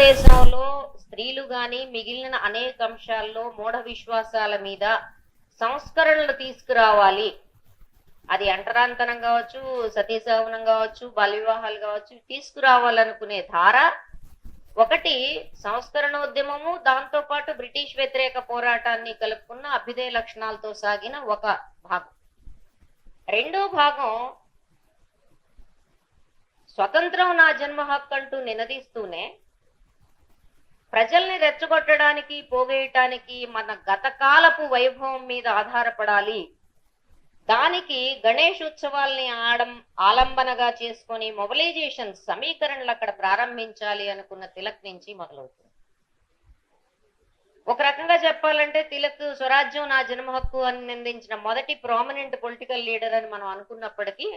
భారతదేశంలో స్త్రీలు గాని మిగిలిన అనేక అంశాల్లో మూఢ విశ్వాసాల మీద సంస్కరణలు తీసుకురావాలి. అది అంటరాంతనం కావచ్చు, సతీసహనం కావచ్చు, బాల్య వివాహాలు కావచ్చు, తీసుకురావాలనుకునే ధార ఒకటి సంస్కరణోద్యమము, దాంతో పాటు బ్రిటిష్ వ్యతిరేక పోరాటాన్ని కలుపుకున్న అభ్యుదయ లక్షణాలతో సాగిన ఒక భాగం. రెండో భాగం స్వతంత్రం నా జన్మ హక్కు అంటూ నినదిస్తూనే ప్రజల్ని రెచ్చగొట్టడానికి, పోగేయటానికి మన గతకాలపు వైభవం మీద ఆధారపడాలి, దానికి గణేష్ ఉత్సవాల్ని ఆలంబనగా చేసుకొని మొబిలైజేషన్ సమీకరణలు అక్కడ ప్రారంభించాలి అనుకున్న తిలక్ నుంచి మొదలవుతుంది. ఒక రకంగా చెప్పాలంటే తిలక్ స్వరాజ్యం నా జన్మ హక్కు అని నిందించిన మొదటి ప్రామినెంట్ పొలిటికల్ లీడర్ అని మనం అనుకున్నప్పటికీ,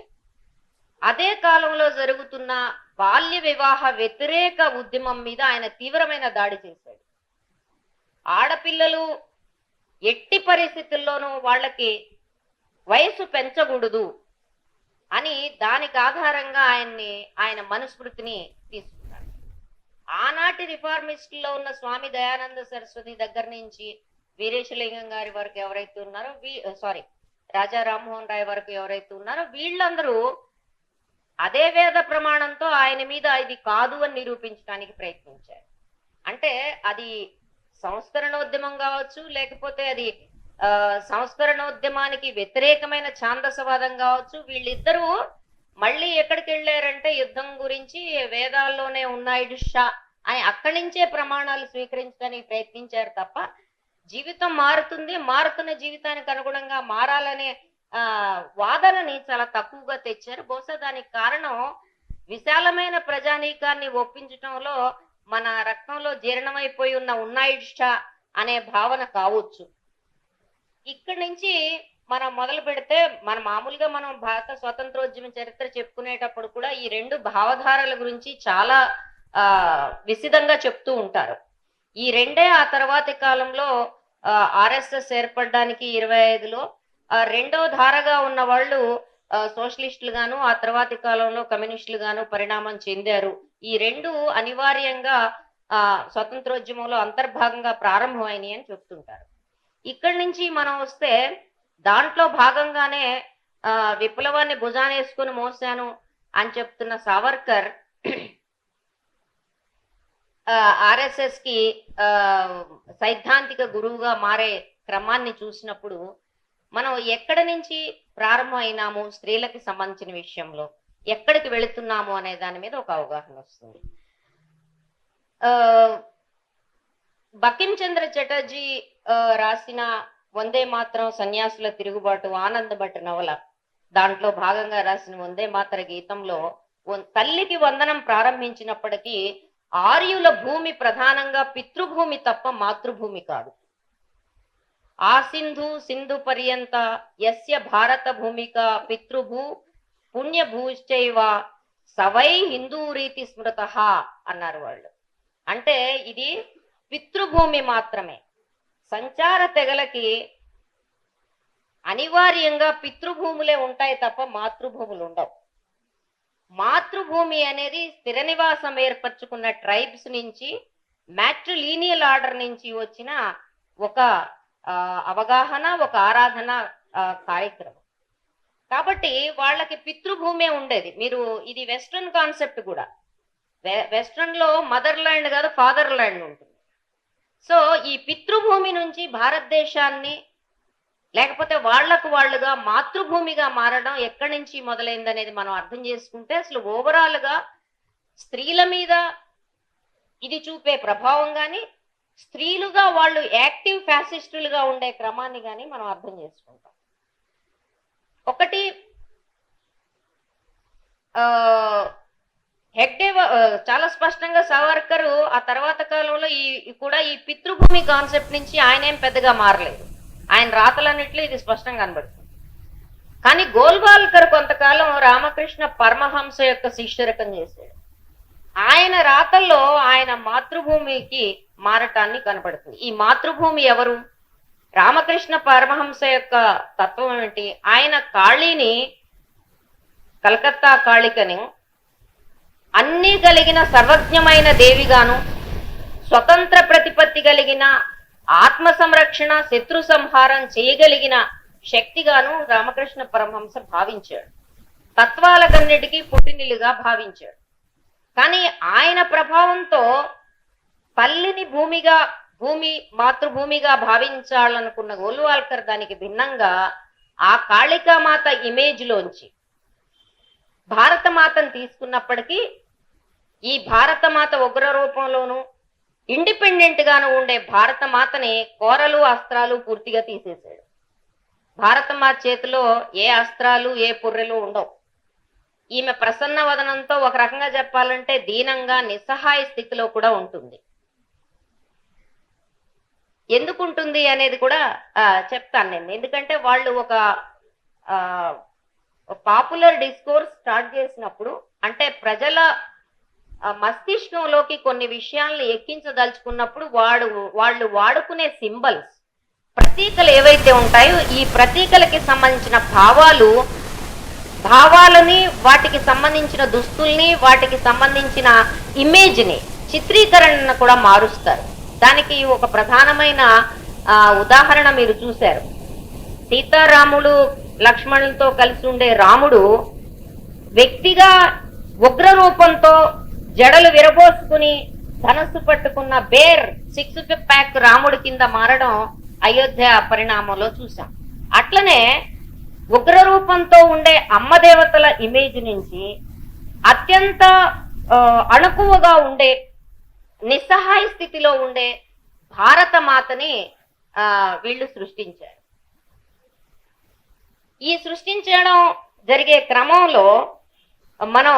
అదే కాలంలో జరుగుతున్న బాల్య వివాహ వ్యతిరేక ఉద్యమం మీద ఆయన తీవ్రమైన దాడి చేశాడు. ఆడపిల్లలు ఎట్టి పరిస్థితుల్లోనూ వాళ్ళకి వయసు పెంచకూడదు అని దానికి ఆధారంగా ఆయన మనుస్మృతిని తీసుకున్నాడు. ఆనాటి రిఫార్మిస్టుల్లో ఉన్న స్వామి దయానంద సరస్వతి దగ్గర నుంచి వీరేశలింగం గారి వరకు ఎవరైతే ఉన్నారో, రాజా రామ్మోహన్ రాయ్ వరకు ఎవరైతే ఉన్నారో, వీళ్ళందరూ అదే వేద ప్రమాణంతో ఆయన మీద ఇది కాదు అని నిరూపించడానికి ప్రయత్నించారు. అంటే అది సంస్కరణోద్యమం కావచ్చు, లేకపోతే అది సంస్కరణోద్యమానికి వ్యతిరేకమైన ఛాందసవాదం కావచ్చు. వీళ్ళిద్దరూ మళ్ళీ ఎక్కడికి వెళ్ళారంటే యుద్ధం గురించి వేదాల్లోనే ఉన్నాయిషా అని అక్కడి నుంచే ప్రమాణాలు స్వీకరించడానికి ప్రయత్నించారు తప్ప, జీవితం మారుతుంది, మారుతున్న జీవితానికి అనుగుణంగా మారాలనే వాదనని చాలా తక్కువగా తెచ్చారు. బహుశా దానికి కారణం విశాలమైన ప్రజానీకాన్ని ఒప్పించటంలో మన రక్తంలో జీర్ణమైపోయి ఉన్న ఉన్నాయిషా అనే భావన కావచ్చు. ఇక్కడి నుంచి మనం మొదలు పెడితే మామూలుగా మనం భారత స్వతంత్రోద్యమ చరిత్ర చెప్పుకునేటప్పుడు కూడా ఈ రెండు భావధారల గురించి చాలా విశదంగా చెప్తూ ఉంటారు. ఈ రెండే ఆ తర్వాతి కాలంలో ఆర్ఎస్ఎస్ ఏర్పడడానికి 25లో రెండో ధారగా ఉన్న వాళ్ళు సోషలిస్టులు గాను, ఆ తర్వాతి కాలంలో కమ్యూనిస్టులు గాను పరిణామం చెందారు. ఈ రెండు అనివార్యంగా స్వతంత్రోద్యమంలో అంతర్భాగంగా ప్రారంభమైనవి అని చెప్తుంటారు. ఇక్కడి నుంచి మనం వస్తే దాంట్లో భాగంగానే విప్లవాన్ని భుజానేసుకుని మోసాను అని చెప్తున్న సావర్కర్ ఆర్ఎస్ఎస్ కి సైద్ధాంతిక గురువుగా మారే క్రమాన్ని చూసినప్పుడు మనం ఎక్కడి నుంచి ప్రారంభం అయినాము, స్త్రీలకి సంబంధించిన విషయంలో ఎక్కడికి వెళుతున్నాము అనే దాని మీద ఒక అవగాహన వస్తుంది. బకిం చంద్ర చటర్జీ రాసిన వందే మాత్రం సన్యాసుల తిరుగుబాటు ఆనంద్ భట్ నవల, దాంట్లో భాగంగా రాసిన వందే మాతర గీతంలో తల్లికి వందనం ప్రారంభించినప్పటికీ ఆర్యుల భూమి ప్రధానంగా పితృభూమి తప్ప మాతృభూమి కాదు. ఆ సింధు పర్యంత యస్య భారత భూమిక పితృభూ పుణ్యభూశ్చైవ సవై హిందూ రీతి స్మృత అన్నారు వాళ్ళు. అంటే ఇది పితృభూమి మాత్రమే. సంచార తెగలకి అనివార్యంగా పితృభూములే ఉంటాయి తప్ప మాతృభూములు ఉండవు. మాతృభూమి అనేది స్థిర నివాసం ఏర్పరచుకున్న ట్రైబ్స్ నుంచి, మ్యాట్రిలీనియల్ ఆర్డర్ నుంచి వచ్చిన ఒక అవగాహన, ఒక ఆరాధన కార్యక్రమం. కాబట్టి వాళ్ళకి పితృభూమే ఉండేది. ఇది వెస్ట్రన్ కాన్సెప్ట్ కూడా. వెస్ట్రన్ లో మదర్ ల్యాండ్ కాదు, ఫాదర్ ల్యాండ్ ఉంటుంది. సో ఈ పితృభూమి నుంచి భారతదేశాన్ని, లేకపోతే వాళ్ళుగా మాతృభూమిగా మారడం ఎక్కడి నుంచి మొదలైంది అనేది మనం అర్థం చేసుకుంటే, అసలు ఓవరాల్ గా స్త్రీల మీద ఇది చూపే ప్రభావం కానీ, స్త్రీలుగా వాళ్ళు యాక్టివ్ ఫ్యాసిస్టులుగా ఉండే క్రమాన్ని కానీ మనం అర్థం చేసుకుంటాం. ఒకటి హెగ్డే చాలా స్పష్టంగా సావర్కర్ ఆ తర్వాత కాలంలో ఈ పితృభూమి కాన్సెప్ట్ నుంచి ఆయన ఏం పెద్దగా మారలేదు. ఆయన రాతలన్నిట్లో ఇది స్పష్టంగా కనబడుతుంది. కానీ గోల్వాల్కర్ కొంతకాలం రామకృష్ణ పరమహంస యొక్క శిష్యరకం చేశాడు. ఆయన రాతల్లో ఆయన మాతృభూమికి మారటాన్ని కనపడుతుంది. ఈ మాతృభూమి ఎవరు? రామకృష్ణ పరమహంస యొక్క తత్వం ఏమిటి? ఆయన కాళీని, కలకత్తా కాళికని అన్నీ కలిగిన సర్వజ్ఞమైన దేవిగాను, స్వతంత్ర ప్రతిపత్తి కలిగిన, ఆత్మ సంరక్షణ, శత్రు సంహారం చేయగలిగిన శక్తిగాను రామకృష్ణ పరమహంస భావించాడు. తత్వాలకన్నిటికీ పుట్టినిలుగా భావించాడు. కానీ ఆయన ప్రభావంతో పల్లిని భూమి మాతృభూమిగా భావించాలనుకున్న గోల్వాల్కర్ దానికి భిన్నంగా ఆ కాళికామాత ఇమేజ్ లోంచి భారతమాతను తీసుకున్నప్పటికీ ఈ భారతమాత ఉగ్ర రూపంలోనూ ఇండిపెండెంట్ గాను ఉండే భారతమాతని కోరలు అస్త్రాలు పూర్తిగా తీసేశాడు. భారతమాత చేతిలో ఏ అస్త్రాలు ఏ పుర్రెలు ఉండవు. ఈమె ప్రసన్న వదనంతో ఒక రకంగా చెప్పాలంటే దీనంగా నిస్సహాయ స్థితిలో కూడా ఉంటుంది. ఎందుకుంటుంది అనేది కూడా చెప్తాను నేను. ఎందుకంటే వాళ్ళు ఒక పాపులర్ డిస్కోర్స్ స్టార్ట్ చేసినప్పుడు, అంటే ప్రజల మస్తిష్కంలోకి కొన్ని విషయాలను ఎక్కించదలుచుకున్నప్పుడు వాళ్ళు వాడుకునే సింబల్స్, ప్రతీకలు ఏవైతే ఉంటాయో ఈ ప్రతీకలకి సంబంధించిన భావాలని, వాటికి సంబంధించిన దుస్తుల్ని, వాటికి సంబంధించిన ఇమేజ్ని, చిత్రీకరణను కూడా మారుస్తారు. దానికి ఒక ప్రధానమైన ఉదాహరణ మీరు చూశారు. సీతారాముడు లక్ష్మణులతో కలిసి ఉండే రాముడు వ్యక్తిగా ఉగ్ర రూపంతో జడలు విరబోసుకుని ధనస్సు పట్టుకున్న బేర్ 6 ప్యాక్ రాముడి కింద మారడం అయోధ్య పరిణామంలో చూసాం. అట్లనే ఉగ్ర రూపంతో ఉండే అమ్మ దేవతల ఇమేజ్ నుంచి అత్యంత అణకువగా ఉండే, నిస్సహాయ స్థితిలో ఉండే భారత మాతని వీళ్ళు సృష్టించారు. ఈ సృష్టించడం జరిగే క్రమంలో మనం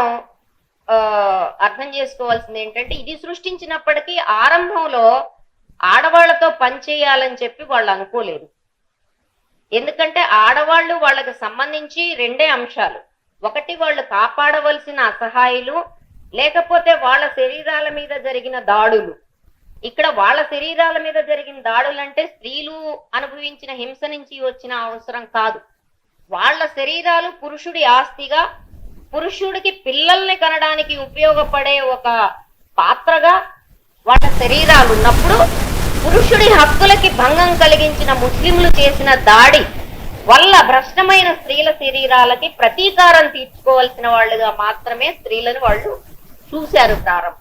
అర్థం చేసుకోవాల్సింది ఏంటంటే, ఇది సృష్టించినప్పటికీ ఆరంభంలో ఆడవాళ్లతో పనిచేయాలని చెప్పి వాళ్ళు అనుకోలేదు. ఎందుకంటే ఆడవాళ్ళు వాళ్ళకి సంబంధించి రెండే అంశాలు. ఒకటి, వాళ్ళు కాపాడవలసిన అసహాయులు, లేకపోతే వాళ్ళ శరీరాల మీద జరిగిన దాడులు. ఇక్కడ వాళ్ళ శరీరాల మీద జరిగిన దాడులు అంటే స్త్రీలు అనుభవించిన హింస నుంచి వచ్చిన అవసరం కాదు. వాళ్ళ శరీరాలు పురుషుడి ఆస్తిగా, పురుషుడికి పిల్లల్ని కనడానికి ఉపయోగపడే ఒక పాత్రగా వాళ్ళ శరీరాలు ఉన్నప్పుడు, పురుషుడి హక్కులకి భంగం కలిగించిన ముస్లింలు చేసిన దాడి వల్ల భ్రష్టమైన స్త్రీల శరీరాలకి ప్రతీకారం తీర్చుకోవాల్సిన వాళ్ళుగా మాత్రమే స్త్రీలను వాళ్ళు చూశారు ప్రారంభం.